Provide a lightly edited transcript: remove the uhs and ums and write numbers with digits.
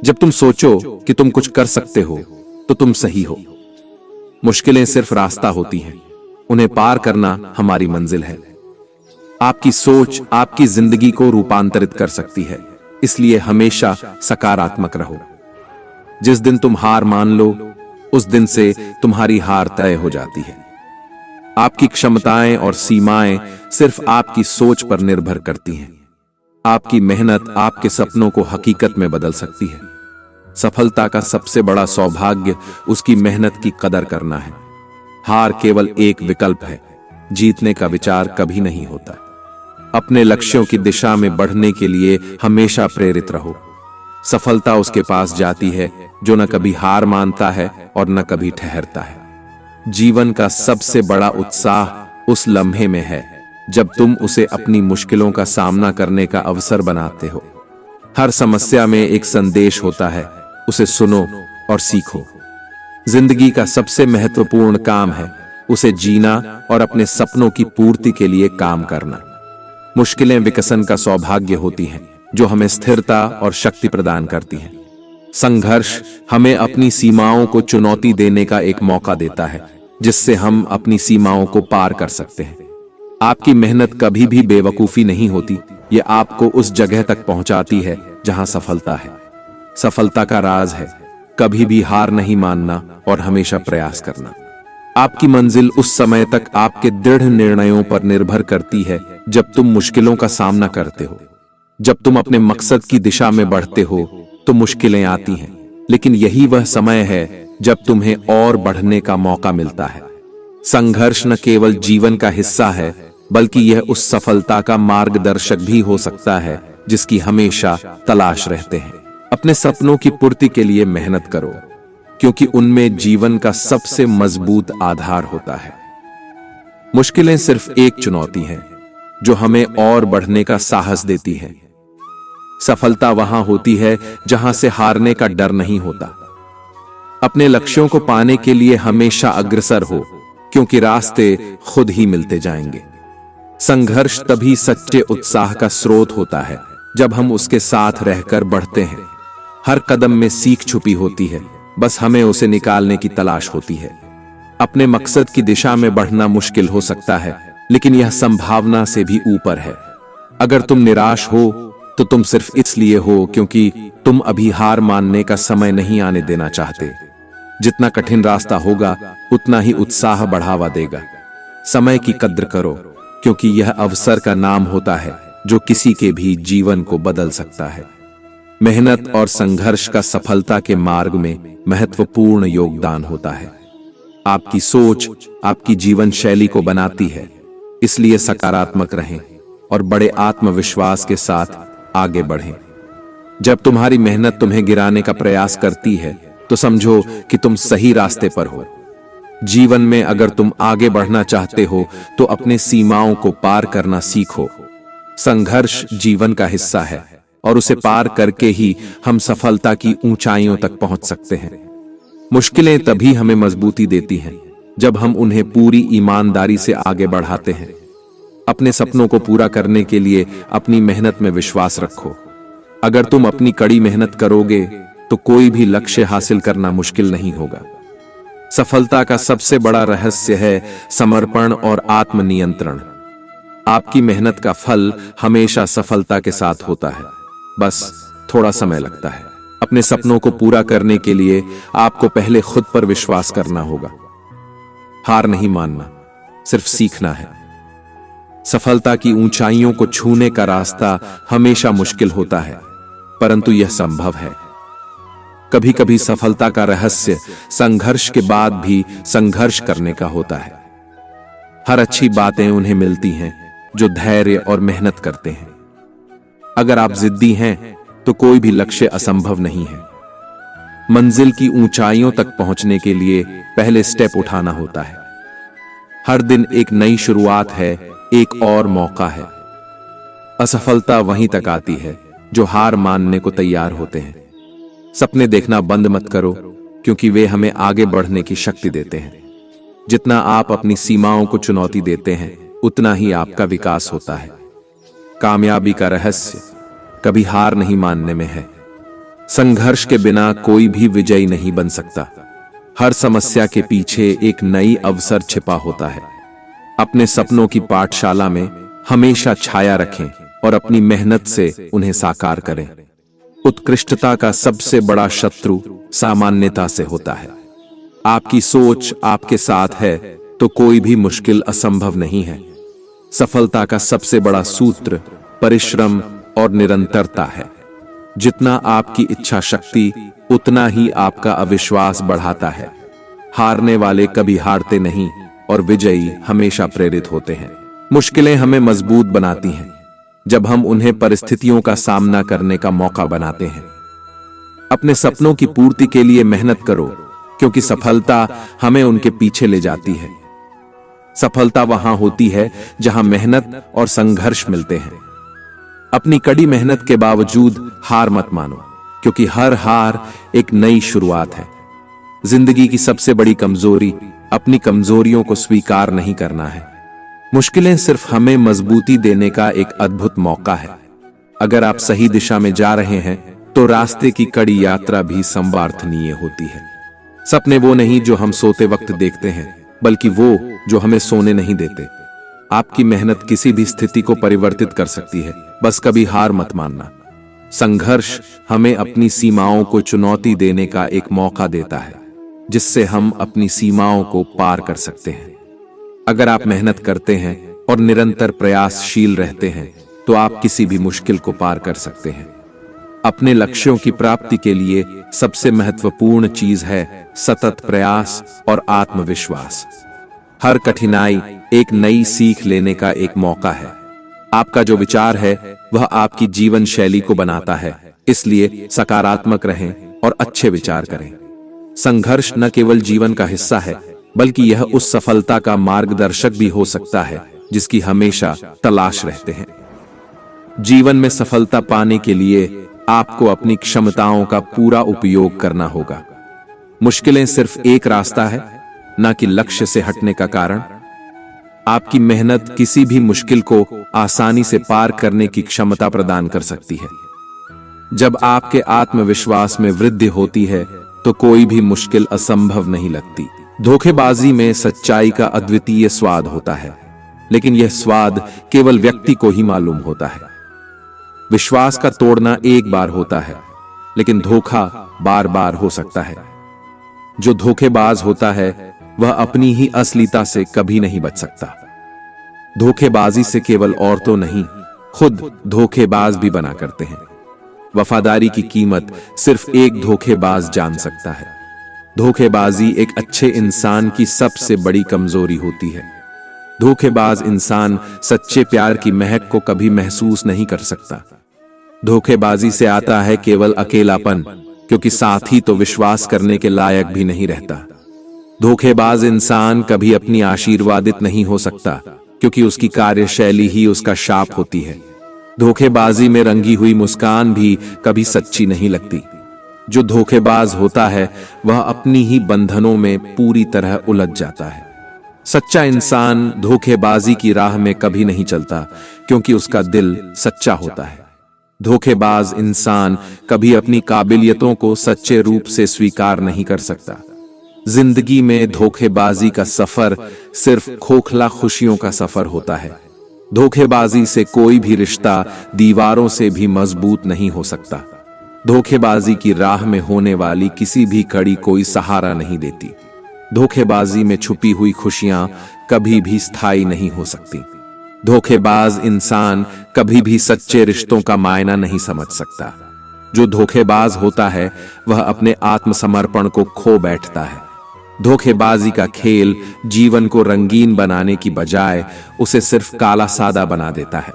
जब तुम सोचो कि तुम कुछ कर सकते हो तो तुम सही हो। मुश्किलें सिर्फ रास्ता होती हैं, उन्हें पार करना हमारी मंजिल है। आपकी सोच आपकी जिंदगी को रूपांतरित कर सकती है, इसलिए हमेशा सकारात्मक रहो। जिस दिन तुम हार मान लो, उस दिन से तुम्हारी हार तय हो जाती है। आपकी क्षमताएं और सीमाएं सिर्फ आपकी सोच पर निर्भर करती हैं। आपकी मेहनत आपके सपनों को हकीकत में बदल सकती है। सफलता का सबसे बड़ा सौभाग्य उसकी मेहनत की कदर करना है। हार केवल एक विकल्प है, जीतने का विचार कभी नहीं होता। अपने लक्ष्यों की दिशा में बढ़ने के लिए हमेशा प्रेरित रहो। सफलता उसके पास जाती है जो न कभी हार मानता है और न कभी ठहरता है। जीवन का सबसे बड़ा उत्साह उस लम्हे में है जब तुम उसे अपनी मुश्किलों का सामना करने का अवसर बनाते हो। हर समस्या में एक संदेश होता है, उसे सुनो और सीखो। जिंदगी का सबसे महत्वपूर्ण काम है उसे जीना और अपने सपनों की पूर्ति के लिए काम करना। मुश्किलें विकसन का सौभाग्य होती हैं जो हमें स्थिरता और शक्ति प्रदान करती हैं। संघर्ष हमें अपनी सीमाओं को चुनौती देने का एक मौका देता है, जिससे हम अपनी सीमाओं को पार कर सकते हैं। आपकी मेहनत कभी भी बेवकूफी नहीं होती, ये आपको उस जगह तक पहुंचाती है जहां सफलता है। सफलता का राज है कभी भी हार नहीं मानना और हमेशा प्रयास करना। आपकी मंजिल उस समय तक आपके दृढ़ निर्णयों पर निर्भर करती है जब तुम मुश्किलों का सामना करते हो। जब तुम अपने मकसद की दिशा में बढ़ते हो तो मुश्किलें आती हैं, लेकिन यही वह समय है जब तुम्हें और बढ़ने का मौका मिलता है। संघर्ष न केवल जीवन का हिस्सा है, बल्कि यह उस सफलता का मार्गदर्शक भी हो सकता है जिसकी हमेशा तलाश रहते हैं। अपने सपनों की पूर्ति के लिए मेहनत करो, क्योंकि उनमें जीवन का सबसे मजबूत आधार होता है। मुश्किलें सिर्फ एक चुनौती है जो हमें और बढ़ने का साहस देती है। सफलता वहां होती है जहां से हारने का डर नहीं होता। अपने लक्ष्यों को पाने के लिए हमेशा अग्रसर हो, क्योंकि रास्ते खुद ही मिलते जाएंगे। संघर्ष तभी सच्चे उत्साह का स्रोत होता है जब हम उसके साथ रहकर बढ़ते हैं। हर कदम में सीख छुपी होती है, बस हमें उसे निकालने की तलाश होती है। अपने मकसद की दिशा में बढ़ना मुश्किल हो सकता है, लेकिन यह संभावना से भी ऊपर है। अगर तुम निराश हो तो तुम सिर्फ इसलिए हो क्योंकि तुम अभी हार मानने का समय नहीं आने देना चाहते। जितना कठिन रास्ता होगा उतना ही उत्साह बढ़ावा देगा। समय की कद्र करो, क्योंकि यह अवसर का नाम होता है जो किसी के भी जीवन को बदल सकता है। मेहनत और संघर्ष का सफलता के मार्ग में महत्वपूर्ण योगदान होता है। आपकी सोच आपकी जीवन शैली को बनाती है, इसलिए सकारात्मक रहें और बड़े आत्मविश्वास के साथ आगे बढ़ें। जब तुम्हारी मेहनत तुम्हें गिराने का प्रयास करती है तो समझो कि तुम सही रास्ते पर हो। जीवन में अगर तुम आगे बढ़ना चाहते हो तो अपने सीमाओं को पार करना सीखो। संघर्ष जीवन का हिस्सा है और उसे पार करके ही हम सफलता की ऊंचाइयों तक पहुंच सकते हैं। मुश्किलें तभी हमें मजबूती देती हैं जब हम उन्हें पूरी ईमानदारी से आगे बढ़ाते हैं। अपने सपनों को पूरा करने के लिए अपनी मेहनत में विश्वास रखो। अगर तुम अपनी कड़ी मेहनत करोगे तो कोई भी लक्ष्य हासिल करना मुश्किल नहीं होगा। सफलता का सबसे बड़ा रहस्य है समर्पण और आत्मनियंत्रण। आपकी मेहनत का फल हमेशा सफलता के साथ होता है, बस थोड़ा समय लगता है। अपने सपनों को पूरा करने के लिए आपको पहले खुद पर विश्वास करना होगा। हार नहीं मानना, सिर्फ सीखना है। सफलता की ऊंचाइयों को छूने का रास्ता हमेशा मुश्किल होता है, परंतु यह संभव है। कभी कभी सफलता का रहस्य संघर्ष के बाद भी संघर्ष करने का होता है। हर अच्छी बातें उन्हें मिलती हैं जो धैर्य और मेहनत करते हैं। अगर आप जिद्दी हैं तो कोई भी लक्ष्य असंभव नहीं है। मंजिल की ऊंचाइयों तक पहुंचने के लिए पहले स्टेप उठाना होता है। हर दिन एक नई शुरुआत है, एक और मौका है। असफलता वहीं तक आती है जो हार मानने को तैयार होते हैं। सपने देखना बंद मत करो, क्योंकि वे हमें आगे बढ़ने की शक्ति देते हैं। जितना आप अपनी सीमाओं को चुनौती देते हैं, उतना ही आपका विकास होता है। कामयाबी का रहस्य कभी हार नहीं मानने में है। संघर्ष के बिना कोई भी विजयी नहीं बन सकता। हर समस्या के पीछे एक नई अवसर छिपा होता है। अपने सपनों की पाठशाला में हमेशा छाया रखें और अपनी मेहनत से उन्हें साकार करें। उत्कृष्टता का सबसे बड़ा शत्रु सामान्यता से होता है। आपकी सोच आपके साथ है तो कोई भी मुश्किल असंभव नहीं है। सफलता का सबसे बड़ा सूत्र परिश्रम और निरंतरता है। जितना आपकी इच्छा शक्ति उतना ही आपका अविश्वास बढ़ाता है। हारने वाले कभी हारते नहीं और विजयी हमेशा प्रेरित होते हैं। मुश्किलें हमें मजबूत बनाती हैं जब हम उन्हें परिस्थितियों का सामना करने का मौका बनाते हैं। अपने सपनों की पूर्ति के लिए मेहनत करो, क्योंकि सफलता हमें उनके पीछे ले जाती है। सफलता वहां होती है जहां मेहनत और संघर्ष मिलते हैं। अपनी कड़ी मेहनत के बावजूद हार मत मानो, क्योंकि हर हार एक नई शुरुआत है। जिंदगी की सबसे बड़ी कमजोरी अपनी कमजोरियों को स्वीकार नहीं करना है। मुश्किलें सिर्फ हमें मजबूती देने का एक अद्भुत मौका है। अगर आप सही दिशा में जा रहे हैं तो रास्ते की कड़ी यात्रा भी संवार्थनीय होती है। सपने वो नहीं जो हम सोते वक्त देखते हैं, बल्कि वो जो हमें सोने नहीं देते। आपकी मेहनत किसी भी स्थिति को परिवर्तित कर सकती है, बस कभी हार मत मानना। संघर्ष हमें अपनी सीमाओं को चुनौती देने का एक मौका देता है, जिससे हम अपनी सीमाओं को पार कर सकते हैं। अगर आप मेहनत करते हैं और निरंतर प्रयासशील रहते हैं तो आप किसी भी मुश्किल को पार कर सकते हैं। अपने लक्ष्यों की प्राप्ति के लिए सबसे महत्वपूर्ण चीज है सतत प्रयास और आत्मविश्वास। हर कठिनाई एक नई सीख लेने का एक मौका है। आपका जो विचार है वह आपकी जीवन शैली को बनाता है, इसलिए सकारात्मक रहें और अच्छे विचार करें। संघर्ष न केवल जीवन का हिस्सा है, बल्कि यह उस सफलता का मार्गदर्शक भी हो सकता है जिसकी हमेशा तलाश रहते हैं। जीवन में सफलता पाने के लिए आपको अपनी क्षमताओं का पूरा उपयोग करना होगा। मुश्किलें सिर्फ एक रास्ता है, न कि लक्ष्य से हटने का कारण। आपकी मेहनत किसी भी मुश्किल को आसानी से पार करने की क्षमता प्रदान कर सकती है। जब आपके आत्मविश्वास में वृद्धि होती है तो कोई भी मुश्किल असंभव नहीं लगती। धोखेबाजी में सच्चाई का अद्वितीय स्वाद होता है, लेकिन यह स्वाद केवल व्यक्ति को ही मालूम होता है। विश्वास का तोड़ना एक बार होता है, लेकिन धोखा बार बार हो सकता है। जो धोखेबाज होता है वह अपनी ही असलियता से कभी नहीं बच सकता। धोखेबाजी से केवल औरतों नहीं, खुद धोखेबाज भी बना करते हैं। वफादारी की कीमत सिर्फ एक धोखेबाज जान सकता है। धोखेबाजी एक अच्छे इंसान की सबसे बड़ी कमजोरी होती है। धोखेबाज इंसान सच्चे प्यार की महक को कभी महसूस नहीं कर सकता। धोखेबाजी से आता है केवल अकेलापन, क्योंकि साथी तो विश्वास करने के लायक भी नहीं रहता। धोखेबाज इंसान कभी अपनी आशीर्वादित नहीं हो सकता, क्योंकि उसकी कार्यशैली ही उसका शाप होती है। धोखेबाजी में रंगी हुई मुस्कान भी कभी सच्ची नहीं लगती। जो धोखेबाज होता है वह अपनी ही बंधनों में पूरी तरह उलझ जाता है। सच्चा इंसान धोखेबाजी की राह में कभी नहीं चलता, क्योंकि उसका दिल सच्चा होता है। धोखेबाज इंसान कभी अपनी काबिलियतों को सच्चे रूप से स्वीकार नहीं कर सकता। जिंदगी में धोखेबाजी का सफर सिर्फ खोखला खुशियों का सफर होता है। धोखेबाजी से कोई भी रिश्ता दीवारों से भी मजबूत नहीं हो सकता। धोखेबाजी की राह में होने वाली किसी भी कड़ी कोई सहारा नहीं देती। धोखेबाजी में छुपी हुई खुशियां कभी भी स्थायी नहीं हो सकती। धोखेबाज इंसान कभी भी सच्चे रिश्तों का मायना नहीं समझ सकता। जो धोखेबाज होता है वह अपने आत्मसमर्पण को खो बैठता है। धोखेबाजी का खेल जीवन को रंगीन बनाने की बजाय उसे सिर्फ काला सादा बना देता है।